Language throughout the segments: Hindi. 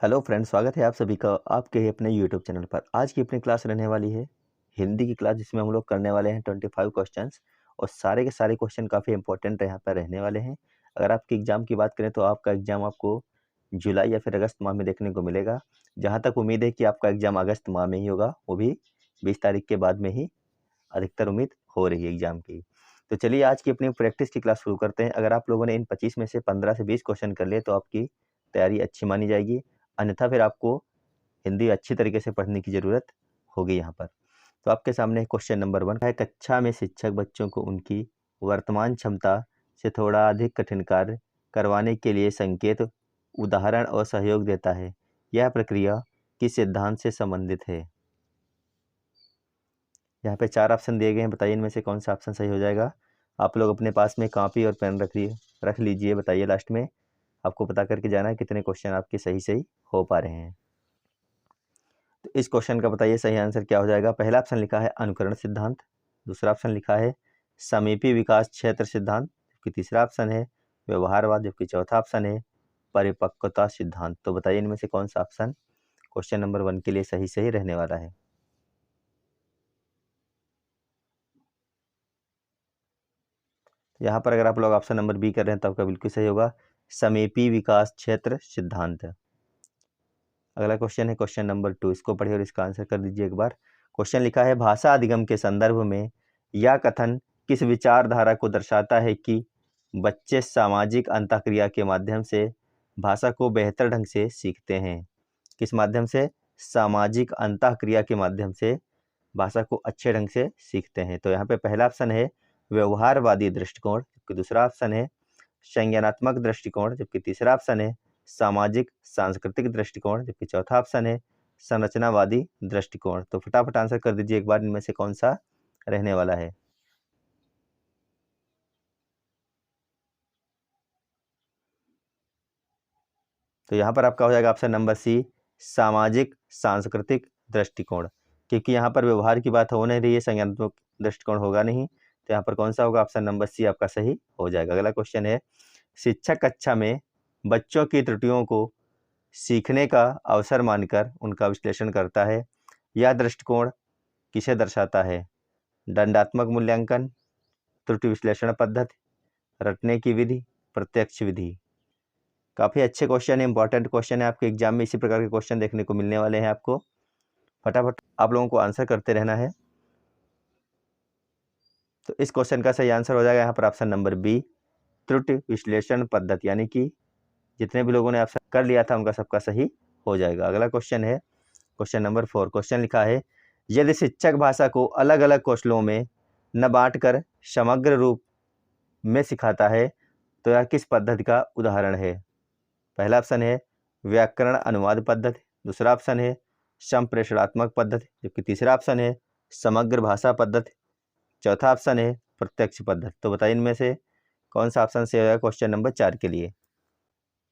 हेलो फ्रेंड्स, स्वागत है आप सभी का आपके ही अपने यूट्यूब चैनल पर। आज की अपनी क्लास रहने वाली है हिंदी की क्लास, जिसमें हम लोग करने वाले हैं 25 क्वेश्चंस। और सारे के सारे क्वेश्चन काफ़ी इंपॉर्टेंट यहाँ पर रहने वाले हैं। अगर आपके एग्ज़ाम की बात करें तो आपका एग्ज़ाम आपको जुलाई या फिर अगस्त माह में देखने को मिलेगा। जहाँ तक उम्मीद है कि आपका एग्ज़ाम अगस्त माह में ही होगा, वो भी 20 तारीख के बाद में ही अधिकतर उम्मीद हो रही है एग्ज़ाम की। तो चलिए आज की अपनी प्रैक्टिस की क्लास शुरू करते हैं। अगर आप लोगों ने इन 25 में से 15 से 20 क्वेश्चन कर लिए तो आपकी तैयारी अच्छी मानी जाएगी। अन्यथा फिर आपको हिंदी अच्छी तरीके से पढ़ने की ज़रूरत होगी यहाँ पर। तो आपके सामने क्वेश्चन नंबर 1 है। कक्षा में शिक्षक बच्चों को उनकी वर्तमान क्षमता से थोड़ा अधिक कठिन कार्य करवाने के लिए संकेत, उदाहरण और सहयोग देता है। यह प्रक्रिया किस सिद्धांत से संबंधित है? यहाँ पे 4 ऑप्शन दिए गए हैं, बताइए इनमें से कौन सा ऑप्शन सही हो जाएगा। आप लोग अपने पास में कॉपी और पेन रख लीजिए। बताइए, लास्ट में आपको पता करके जाना है कितने क्वेश्चन आपके सही हो पा रहे हैं। तो इस क्वेश्चन का बताइए सही आंसर क्या हो जाएगा। पहला ऑप्शन लिखा है अनुकरण सिद्धांत, दूसरा ऑप्शन लिखा है समीपी विकास क्षेत्र सिद्धांत, जबकि तीसरा ऑप्शन है व्यवहारवाद, जबकि चौथा ऑप्शन है परिपक्वता सिद्धांत। तो बताइए इनमें से कौन सा ऑप्शन क्वेश्चन नंबर 1 के लिए सही रहने वाला है। यहाँ पर अगर आप लोग ऑप्शन नंबर बी कर रहे हैं तो आपका बिल्कुल सही होगा, समीपी विकास क्षेत्र सिद्धांत। अगला क्वेश्चन है क्वेश्चन नंबर 2, इसको पढ़िए और इसका आंसर कर दीजिए एक बार। क्वेश्चन लिखा है भाषा अधिगम के संदर्भ में यह कथन किस विचारधारा को दर्शाता है कि बच्चे सामाजिक अंतःक्रिया के माध्यम से भाषा को बेहतर ढंग से सीखते हैं। किस माध्यम से? सामाजिक अंतःक्रिया के माध्यम से भाषा को अच्छे ढंग से सीखते हैं। तो यहाँ पे पहला ऑप्शन है व्यवहारवादी दृष्टिकोण, जबकि दूसरा ऑप्शन है संज्ञानात्मक दृष्टिकोण, जबकि तीसरा ऑप्शन है सामाजिक सांस्कृतिक दृष्टिकोण, जबकि चौथा ऑप्शन है संरचनावादी दृष्टिकोण। तो फटाफट आंसर कर दीजिए एक बार, इनमें से कौन सा रहने वाला है। तो यहाँ पर आपका हो जाएगा ऑप्शन नंबर सी, सामाजिक सांस्कृतिक दृष्टिकोण, क्योंकि यहाँ पर व्यवहार की बात हो नहीं रही है, संज्ञानात्मक दृष्टिकोण होगा नहीं। तो यहाँ पर कौन सा होगा? ऑप्शन नंबर सी आपका सही हो जाएगा। अगला क्वेश्चन है शिक्षक कक्षा में बच्चों की त्रुटियों को सीखने का अवसर मानकर उनका विश्लेषण करता है। यह दृष्टिकोण किसे दर्शाता है? दंडात्मक मूल्यांकन, त्रुटि विश्लेषण पद्धति, रटने की विधि, प्रत्यक्ष विधि। काफ़ी अच्छे क्वेश्चन है, इंपॉर्टेंट क्वेश्चन है। आपके एग्जाम में इसी प्रकार के क्वेश्चन देखने को मिलने वाले हैं आपको। फटाफट आप लोगों को आंसर करते रहना है। तो इस क्वेश्चन का सही आंसर हो जाएगा यहाँ पर ऑप्शन नंबर बी, त्रुटि विश्लेषण पद्धति, यानी कि जितने भी लोगों ने ऑप्शन कर लिया था उनका सबका सही हो जाएगा। अगला क्वेश्चन है क्वेश्चन नंबर 4। क्वेश्चन लिखा है यदि शिक्षक भाषा को अलग अलग कौशलों में न बांटकर समग्र रूप में सिखाता है तो यह किस पद्धति का उदाहरण है? पहला ऑप्शन है व्याकरण अनुवाद पद्धति, दूसरा ऑप्शन है संप्रेषणात्मक पद्धति, जबकि तीसरा ऑप्शन है समग्र भाषा पद्धति, चौथा ऑप्शन है प्रत्यक्ष पद्धति। तो बताइए इनमें से कौन सा ऑप्शन से होगा क्वेश्चन नंबर 4 के लिए।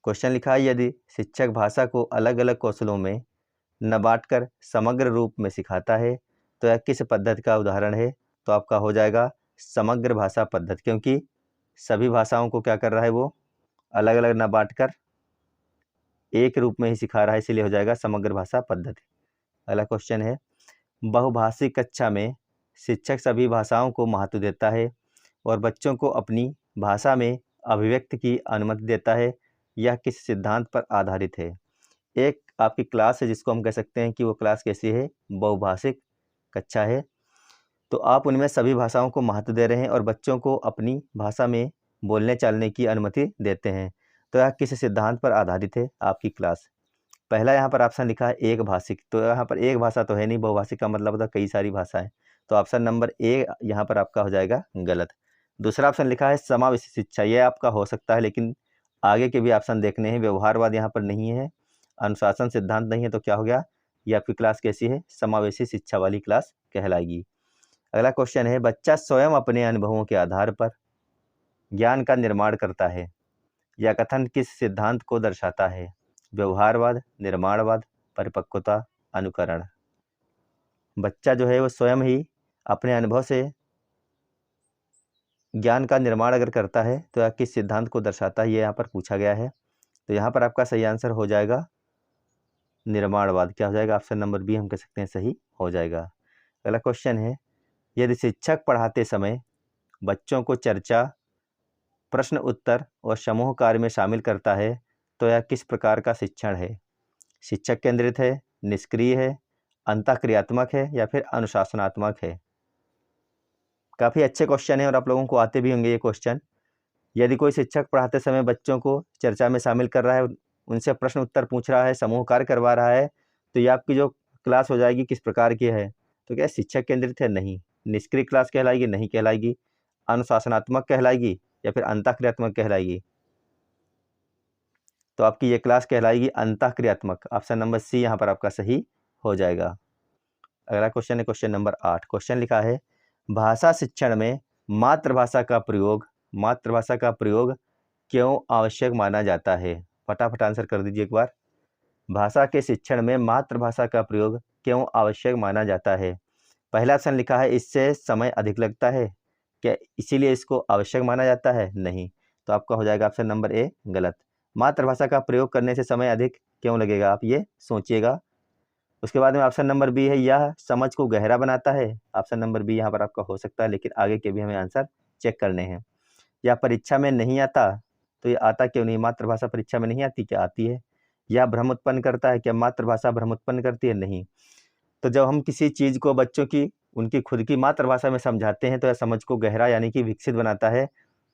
क्वेश्चन लिखा है यदि शिक्षक भाषा को अलग अलग कौशलों में न बांटकर समग्र रूप में सिखाता है तो यह किस पद्धति का उदाहरण है? तो आपका हो जाएगा समग्र भाषा पद्धति, क्योंकि सभी भाषाओं को क्या कर रहा है वो अलग अलग न बांटकर एक रूप में ही सिखा रहा है, इसीलिए हो जाएगा समग्र भाषा पद्धति। अगला क्वेश्चन है बहुभाषिक कक्षा में शिक्षक सभी भाषाओं को महत्व देता है और बच्चों को अपनी भाषा में अभिव्यक्ति की अनुमति देता है। यह किस सिद्धांत पर आधारित है? एक आपकी क्लास है जिसको हम कह सकते हैं कि वो क्लास कैसी है? बहुभाषिक कक्षा है। तो आप उनमें सभी भाषाओं को महत्व दे रहे हैं और बच्चों को अपनी भाषा में बोलने चालने की अनुमति देते हैं। तो यह किस सिद्धांत पर आधारित है आपकी क्लास? पहला यहाँ पर ऑप्शन लिखा है एक भाषिक, तो यहाँ पर एक भाषा तो है नहीं, बहुभाषिक का मतलब होता है कई सारी भाषाएं। तो ऑप्शन नंबर ए यहाँ पर आपका हो जाएगा गलत। दूसरा ऑप्शन लिखा है समावेशी शिक्षा, ये आपका हो सकता है, लेकिन आगे के भी ऑप्शन देखने हैं। व्यवहारवाद यहाँ पर नहीं है, अनुशासन सिद्धांत नहीं है, तो क्या हो गया? ये आपकी क्लास कैसी है? समावेशी शिक्षा वाली क्लास कहलाएगी। अगला क्वेश्चन है बच्चा स्वयं अपने अनुभवों के आधार पर ज्ञान का निर्माण करता है, यह कथन किस सिद्धांत को दर्शाता है? व्यवहारवाद, निर्माणवाद, परिपक्वता, अनुकरण। बच्चा जो है वो स्वयं ही अपने अनुभव से ज्ञान का निर्माण अगर करता है तो यह किस सिद्धांत को दर्शाता है, ये यहाँ पर पूछा गया है। तो यहाँ पर आपका सही आंसर हो जाएगा निर्माणवाद, क्या हो जाएगा? ऑप्शन नंबर बी हम कह सकते हैं सही हो जाएगा। अगला क्वेश्चन है, यदि शिक्षक पढ़ाते समय बच्चों को चर्चा, प्रश्न उत्तर और समूह कार्य में शामिल करता है तो यह किस प्रकार का शिक्षण है? शिक्षक केंद्रित है, निष्क्रिय है, अंतःक्रियात्मक है या फिर अनुशासनात्मक है? काफ़ी अच्छे क्वेश्चन है और आप लोगों को आते भी होंगे ये क्वेश्चन। यदि कोई शिक्षक पढ़ाते समय बच्चों को चर्चा में शामिल कर रहा है, उनसे प्रश्न उत्तर पूछ रहा है, समूह कार्य करवा रहा है, तो ये आपकी जो क्लास हो जाएगी किस प्रकार की है? तो क्या शिक्षक केंद्रित है? नहीं। निष्क्रिय क्लास कहलाएगी? नहीं कहलाएगी। अनुशासनात्मक कहलाएगी या फिर अंतःक्रियात्मक कहलाएगी? तो आपकी ये क्लास कहलाएगी अंतःक्रियात्मक। ऑप्शन नंबर सी यहाँ पर आपका सही हो जाएगा। अगला क्वेश्चन है क्वेश्चन नंबर 8। क्वेश्चन लिखा है, भाषा शिक्षण में मातृभाषा का प्रयोग क्यों आवश्यक माना जाता है? फटाफट आंसर कर दीजिए एक बार। भाषा के शिक्षण में मातृभाषा का प्रयोग क्यों आवश्यक माना जाता है? पहला ऑप्शन लिखा है इससे समय अधिक लगता है, क्या इसीलिए इसको आवश्यक माना जाता है? नहीं। तो आपका हो जाएगा ऑप्शन नंबर ए गलत। मातृभाषा का प्रयोग करने से समय अधिक क्यों लगेगा, आप ये सोचिएगा। उसके बाद में ऑप्शन नंबर बी है, यह समझ को गहरा बनाता है। ऑप्शन नंबर बी यहाँ पर आपका हो सकता है, लेकिन आगे के भी हमें आंसर चेक करने हैं। या परीक्षा में नहीं आता, तो ये आता क्यों नहीं? मातृभाषा परीक्षा में नहीं आती, क्या आती है? या भ्रम उत्पन्न करता है, क्या मातृभाषा भ्रम उत्पन्न करती है? नहीं। तो जब हम किसी चीज़ को बच्चों की उनकी खुद की मातृभाषा में समझाते हैं तो यह समझ को गहरा यानी कि विकसित बनाता है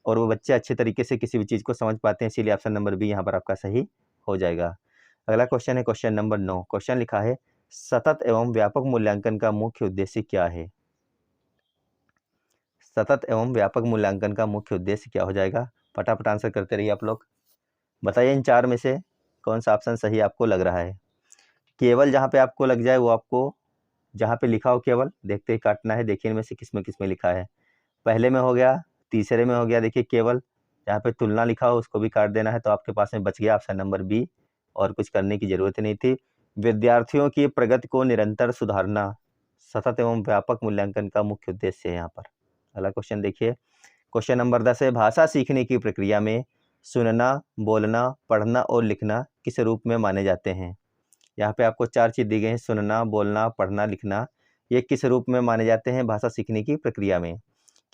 और वो बच्चे अच्छे तरीके से किसी भी चीज़ को समझ पाते हैं। इसीलिए ऑप्शन नंबर बी यहाँ पर आपका सही हो जाएगा। अगला क्वेश्चन है क्वेश्चन नंबर 9। क्वेश्चन लिखा है, सतत एवं व्यापक मूल्यांकन का मुख्य उद्देश्य क्या है? सतत एवं व्यापक मूल्यांकन का मुख्य उद्देश्य क्या हो जाएगा? फटाफट आंसर करते रहिए आप लोग। बताइए इन चार में से कौन सा ऑप्शन सही आपको लग रहा है? केवल जहाँ पे आपको लग जाए वो आपको, जहाँ पे लिखा हो केवल देखते ही काटना है। देखिए इनमें से किस में लिखा है। पहले में हो गया, तीसरे में हो गया, देखिए केवल। जहाँ पे तुलना लिखा हो उसको भी काट देना है। तो आपके पास में बच गया ऑप्शन नंबर बी, और कुछ करने की जरूरत नहीं थी। विद्यार्थियों की प्रगति को निरंतर सुधारना सतत एवं व्यापक मूल्यांकन का मुख्य उद्देश्य है यहाँ पर। अगला क्वेश्चन देखिए, क्वेश्चन नंबर 10 है, भाषा सीखने की प्रक्रिया में सुनना, बोलना, पढ़ना और लिखना किस रूप में माने जाते हैं? यहाँ पे आपको चार चीज़ दी गई हैं, सुनना, बोलना, पढ़ना, लिखना। ये किस रूप में माने जाते हैं भाषा सीखने की प्रक्रिया में?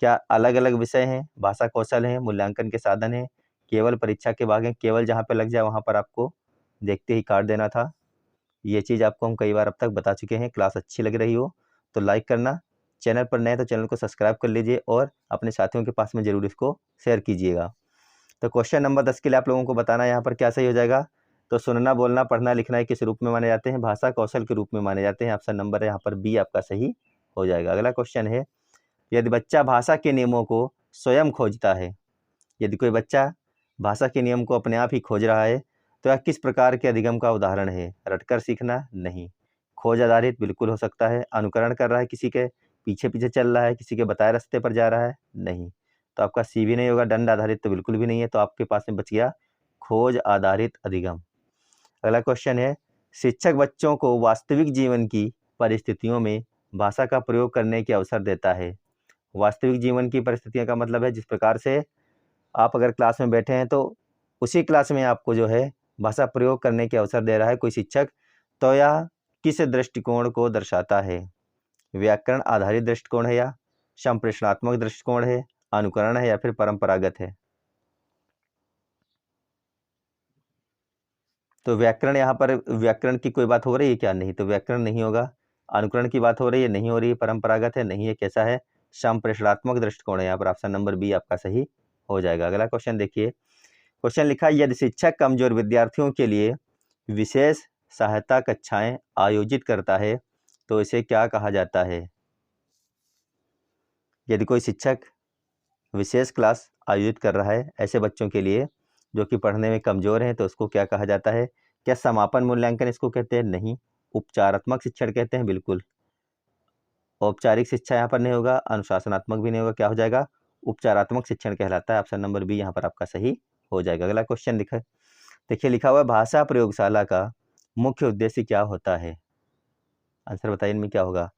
क्या अलग अलग विषय हैं, भाषा कौशल हैं, मूल्यांकन के साधन हैं, केवल परीक्षा के भाग हैं? केवल जहाँ पे लग जाए वहाँ पर आपको देखते ही काट देना था। ये चीज़ आपको हम कई बार अब तक बता चुके हैं। क्लास अच्छी लग रही हो तो लाइक करना, चैनल पर नए तो चैनल को सब्सक्राइब कर लीजिए और अपने साथियों के पास में ज़रूर इसको शेयर कीजिएगा। तो क्वेश्चन नंबर 10 के लिए आप लोगों को बताना है यहाँ पर क्या सही हो जाएगा। तो सुनना, बोलना, पढ़ना, लिखना किस रूप में माने जाते हैं? भाषा कौशल के रूप में माने जाते हैं। ऑप्शन नंबर है यहाँ पर बी आपका सही हो जाएगा। अगला क्वेश्चन है, यदि बच्चा भाषा के नियमों को स्वयं खोजता है, यदि कोई बच्चा भाषा के नियम को अपने आप ही खोज रहा है तो यह किस प्रकार के अधिगम का उदाहरण है? रटकर सीखना? नहीं। खोज आधारित? बिल्कुल हो सकता है। अनुकरण कर रहा है, किसी के पीछे पीछे चल रहा है, किसी के बताए रास्ते पर जा रहा है? नहीं। तो आपका सी भी नहीं होगा। दंड आधारित तो बिल्कुल भी नहीं है। तो आपके पास में बच गया खोज आधारित अधिगम। अगला क्वेश्चन है, शिक्षक बच्चों को वास्तविक जीवन की परिस्थितियों में भाषा का प्रयोग करने के अवसर देता है। वास्तविक जीवन की परिस्थितियों का मतलब है जिस प्रकार से आप अगर क्लास में बैठे हैं तो उसी क्लास में आपको जो है भाषा प्रयोग करने के अवसर दे रहा है कोई शिक्षक, तो यह किस दृष्टिकोण को दर्शाता है? व्याकरण आधारित दृष्टिकोण है, या संप्रेषणात्मक दृष्टिकोण है, अनुकरण है या फिर परंपरागत है? तो व्याकरण, यहाँ पर व्याकरण की कोई बात हो रही है क्या? नहीं। तो व्याकरण नहीं होगा। अनुकरण की बात हो रही है? नहीं हो रही है। परंपरागत है? नहीं है। कैसा है? संप्रेषणात्मक दृष्टिकोण है। यहाँ पर ऑप्शन नंबर बी आपका सही हो जाएगा। अगला क्वेश्चन देखिए, क्वेश्चन लिखा है, यदि शिक्षक कमजोर विद्यार्थियों के लिए विशेष सहायता कक्षाएं आयोजित करता है तो इसे क्या कहा जाता है? यदि कोई शिक्षक विशेष क्लास आयोजित कर रहा है ऐसे बच्चों के लिए जो कि पढ़ने में कमजोर हैं तो उसको क्या कहा जाता है? क्या समापन मूल्यांकन इसको कहते हैं? नहीं। उपचारात्मक शिक्षण कहते हैं? बिल्कुल। औपचारिक शिक्षा यहाँ पर नहीं होगा, अनुशासनात्मक भी नहीं होगा। क्या हो जाएगा? उपचारात्मक शिक्षण कहलाता है। ऑप्शन नंबर बी यहाँ पर आपका सही हो जाएगा। अगला क्वेश्चन लिखा, देखिए लिखा हुआ है, भाषा प्रयोगशाला का मुख्य उद्देश्य क्या होता है? आंसर बताइए इनमें क्या होगा।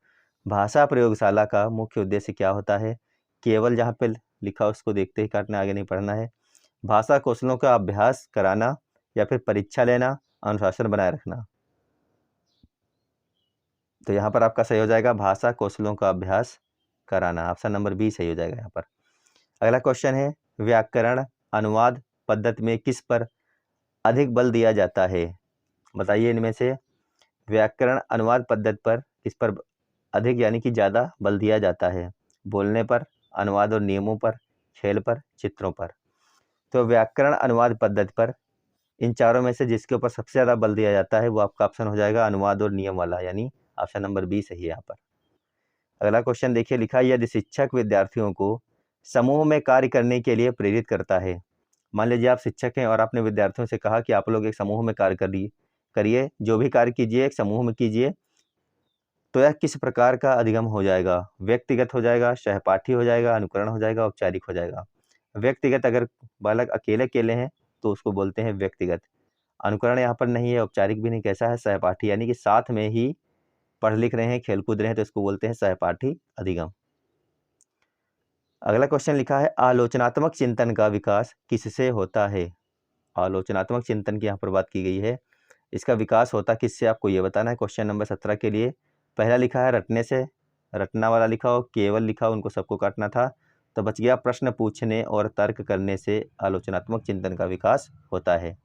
भाषा प्रयोगशाला का मुख्य उद्देश्य क्या होता है? केवल जहाँ पे लिखा हो उसको देखते ही काटना, आगे नहीं पढ़ना है। भाषा कौशलों का अभ्यास कराना या फिर परीक्षा लेना, अनुशासन बनाए रखना? तो यहाँ पर आपका सही हो जाएगा भाषा कौशलों का अभ्यास कराना, ऑप्शन नंबर बी सही हो जाएगा यहाँ पर। अगला क्वेश्चन है व्याकरण अनुवाद पद्धति में किस पर अधिक बल दिया जाता है? बताइए इनमें से व्याकरण अनुवाद पद्धति पर किस पर अधिक यानी कि ज़्यादा बल दिया जाता है? बोलने पर, अनुवाद और नियमों पर, खेल पर, चित्रों पर। तो व्याकरण अनुवाद पद्धति पर इन चारों में से जिसके ऊपर सबसे ज़्यादा बल दिया जाता है वो आपका ऑप्शन हो जाएगा अनुवाद और नियम वाला, यानी ऑप्शन नंबर बी सही है यहाँ पर। अगला क्वेश्चन देखिए, लिखा है यदि शिक्षक विद्यार्थियों को समूह में कार्य करने के लिए प्रेरित करता है। मान लीजिए आप शिक्षक हैं और आपने विद्यार्थियों से कहा कि आप लोग एक समूह में कार्य करिए, जो भी कार्य कीजिए एक समूह में कीजिए, तो यह किस प्रकार का अधिगम हो जाएगा? व्यक्तिगत हो जाएगा, सहपाठी हो जाएगा, अनुकरण हो जाएगा, औपचारिक हो जाएगा। व्यक्तिगत अगर बालक अकेले अकेले हैं तो उसको बोलते हैं व्यक्तिगत। अनुकरण यहाँ पर नहीं है, औपचारिक भी नहीं। कैसा है? सहपाठी, यानी कि साथ में ही पढ़ लिख रहे हैं, खेल कूद रहे हैं, तो इसको बोलते हैं सहपाठी अधिगम। अगला क्वेश्चन लिखा है आलोचनात्मक चिंतन का विकास किससे होता है? आलोचनात्मक चिंतन की यहाँ पर बात की गई है, इसका विकास होता किससे आपको ये बताना है। क्वेश्चन नंबर 17 के लिए पहला लिखा है रटने से, रटना वाला लिखा हो, केवल लिखा हो, उनको सबको काटना था। तो बच गया प्रश्न पूछने और तर्क करने से आलोचनात्मक चिंतन का विकास होता है।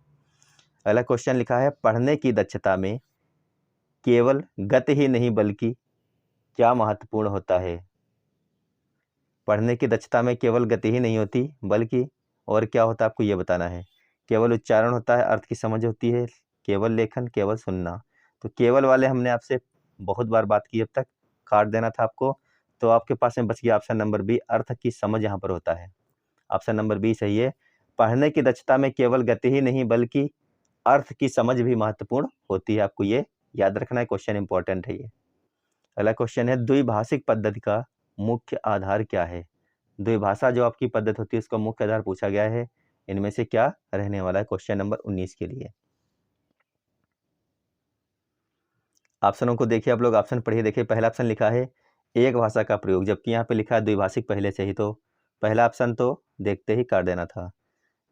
अगला क्वेश्चन लिखा है पढ़ने की दक्षता में केवल गति ही नहीं बल्कि क्या महत्वपूर्ण होता है? पढ़ने की दक्षता में केवल गति ही नहीं होती बल्कि और क्या होता है आपको ये बताना है। केवल उच्चारण होता है, अर्थ की समझ होती है, केवल लेखन, केवल सुनना। तो केवल वाले हमने आपसे बहुत बार बात की, अब तक काट देना था आपको। तो आपके पास में बच गया ऑप्शन नंबर बी, अर्थ की समझ यहाँ पर होता है। ऑप्शन नंबर बी सही है। पढ़ने की दक्षता में केवल गति ही नहीं बल्कि अर्थ की समझ भी महत्वपूर्ण होती है, आपको ये याद रखना है, क्वेश्चन इंपॉर्टेंट है ये। अगला क्वेश्चन है द्विभाषिक पद्धति का मुख्य आधार क्या है? द्विभाषा जो आपकी पद्धति होती है उसका मुख्य आधार पूछा गया है, इनमें से क्या रहने वाला है? क्वेश्चन नंबर 19 के लिए ऑप्शनों को देखिए आप लोग, ऑप्शन पढ़िए। देखिए पहला ऑप्शन लिखा है एक भाषा का प्रयोग, जबकि यहाँ पे लिखा है द्विभाषिक पहले से ही, तो पहला ऑप्शन तो देखते ही काट देना था।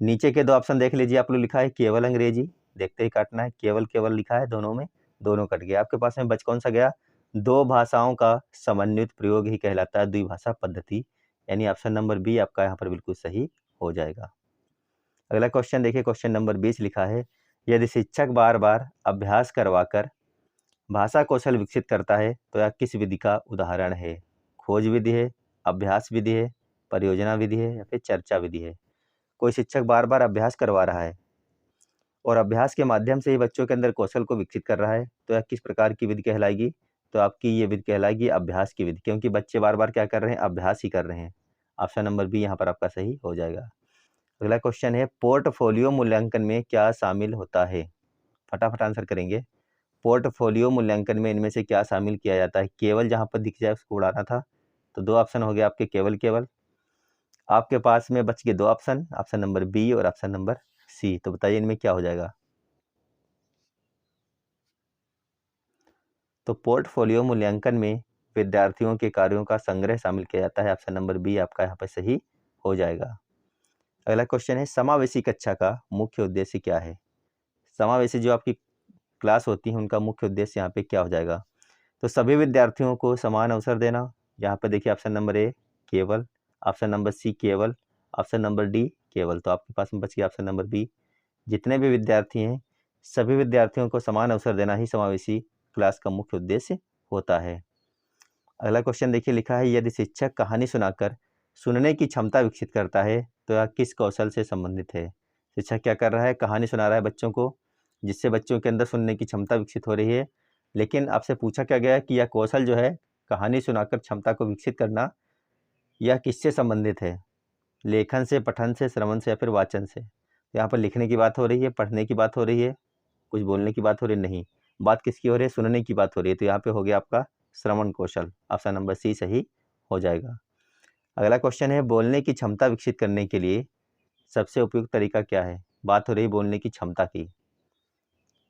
नीचे के दो ऑप्शन देख लीजिए आप लोग, लिखा है केवल अंग्रेजी, देखते ही काटना है। केवल केवल लिखा है दोनों में, दोनों कट गया। आपके पास में बच कौन सा गया? दो भाषाओं का समन्वित प्रयोग ही कहलाता है द्विभाषा पद्धति, यानी ऑप्शन नंबर बी आपका यहाँ पर बिल्कुल सही हो जाएगा। अगला क्वेश्चन देखिए, क्वेश्चन नंबर 20 लिखा है यदि शिक्षक बार बार अभ्यास करवाकर भाषा कौशल विकसित करता है तो यह किस विधि का उदाहरण है? खोज विधि है, अभ्यास विधि है, परियोजना विधि है, या फिर चर्चा विधि है? कोई शिक्षक बार बार अभ्यास करवा रहा है और अभ्यास के माध्यम से ही बच्चों के अंदर कौशल को विकसित कर रहा है, तो यह किस प्रकार की विधि कहलाएगी? तो आपकी ये विधि कहलाएगी अभ्यास की विधि, क्योंकि बच्चे बार बार क्या कर रहे हैं? अभ्यास ही कर रहे हैं। ऑप्शन नंबर बी यहाँ पर आपका सही हो जाएगा। अगला क्वेश्चन है पोर्टफोलियो मूल्यांकन में क्या शामिल होता है? फटाफट आंसर करेंगे। पोर्टफोलियो मूल्यांकन में इनमें से क्या शामिल किया जाता है? केवल जहाँ पर दिख जाए उसको उड़ाना था, तो दो ऑप्शन हो गए आपके, केवल केवल। आपके पास में बच गए दो ऑप्शन, ऑप्शन नंबर बी और ऑप्शन नंबर सी। तो बताइए इनमें क्या हो जाएगा? तो पोर्टफोलियो मूल्यांकन में विद्यार्थियों के कार्यों का संग्रह शामिल किया जाता है, ऑप्शन नंबर बी आपका यहाँ पर सही हो जाएगा। अगला क्वेश्चन है समावेशी कक्षा का मुख्य उद्देश्य क्या है? समावेशी जो आपकी क्लास होती है उनका मुख्य उद्देश्य यहाँ पे क्या हो जाएगा? तो सभी विद्यार्थियों को समान अवसर देना। यहाँ पे देखिए ऑप्शन नंबर ए केवल, ऑप्शन नंबर सी केवल, ऑप्शन नंबर डी केवल। तो आपके पास में बच गया ऑप्शन नंबर बी, जितने भी विद्यार्थी हैं सभी विद्यार्थियों को समान अवसर देना ही समावेशी क्लास का मुख्य उद्देश्य होता है। अगला क्वेश्चन देखिए, लिखा है यदि शिक्षक कहानी सुनाकर सुनने की क्षमता विकसित करता है तो यह किस कौशल से संबंधित है? शिक्षक क्या कर रहा है? कहानी सुना रहा है बच्चों को, जिससे बच्चों के अंदर सुनने की क्षमता विकसित हो रही है। लेकिन आपसे पूछा क्या गया है कि यह कौशल जो है कहानी सुनाकर क्षमता को विकसित करना, यह किससे संबंधित है? लेखन से, पठन से, श्रवण से, या फिर वाचन से? यहाँ पर लिखने की बात हो रही है, पढ़ने की बात हो रही है, कुछ बोलने की बात हो रही है? नहीं, बात किसकी हो रही है? सुनने की बात हो रही है। तो यहाँ पे हो गया आपका श्रवण कौशल, ऑप्शन नंबर सी सही हो जाएगा। अगला क्वेश्चन है बोलने की क्षमता विकसित करने के लिए सबसे उपयुक्त तरीका क्या है? बात हो रही है बोलने की क्षमता की,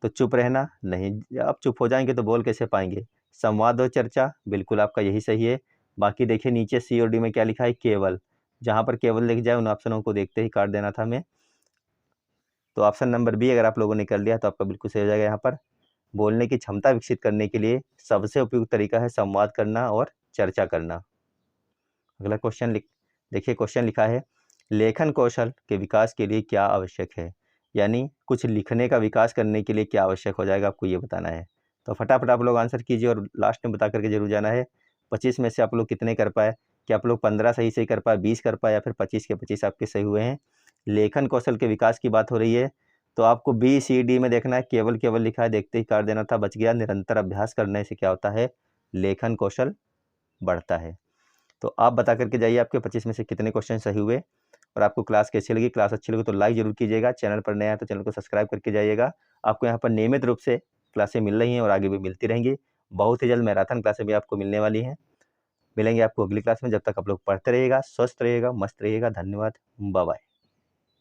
तो चुप रहना नहीं, आप चुप हो जाएंगे तो बोल कैसे पाएंगे? संवाद और चर्चा, बिल्कुल आपका यही सही है। बाकी देखिए नीचे सी और डी में क्या लिखा है? केवल। जहाँ पर केवल लिख जाए उन ऑप्शनों को देखते ही काट देना था हमें। तो ऑप्शन नंबर बी अगर आप लोगों ने कर लिया तो आपका बिल्कुल सही हो जाएगा यहाँ पर। बोलने की क्षमता विकसित करने के लिए सबसे उपयुक्त तरीका है संवाद करना और चर्चा करना। अगला क्वेश्चन देखिए, क्वेश्चन लिखा है लेखन कौशल के विकास के लिए क्या आवश्यक है, यानी कुछ लिखने का विकास करने के लिए क्या आवश्यक हो जाएगा, आपको ये बताना है। तो फटाफट आप लोग आंसर कीजिए और लास्ट में बता करके जरूर जाना है 25 में से आप लोग कितने कर पाए, क्या आप लोग 15 सही सही कर पाए, 20 कर पाए, या फिर 25 के 25 आपके सही हुए हैं। लेखन कौशल के विकास की बात हो रही है, तो आपको BCD में देखना है, केवल केवल लिखा है, देखते ही कर देना था, बच गया। निरंतर अभ्यास करने से क्या होता है, लेखन कौशल बढ़ता है। तो आप बता करके जाइए आपके 25 में से कितने क्वेश्चन सही हुए, और आपको क्लास कैसी लगी। क्लास अच्छी लगी तो लाइक जरूर कीजिएगा, चैनल पर नया है तो चैनल को सब्सक्राइब करके जाइएगा। आपको यहाँ पर नियमित रूप से क्लासें मिल रही हैं और आगे भी मिलती रहेंगी। बहुत ही जल्द मैराथन क्लासें भी आपको मिलने वाली हैं। मिलेंगे आपको अगली क्लास में, जब तक आप लोग पढ़ते रहिएगा, स्वस्थ रहिएगा, मस्त रहिएगा। धन्यवाद, बाय बाय।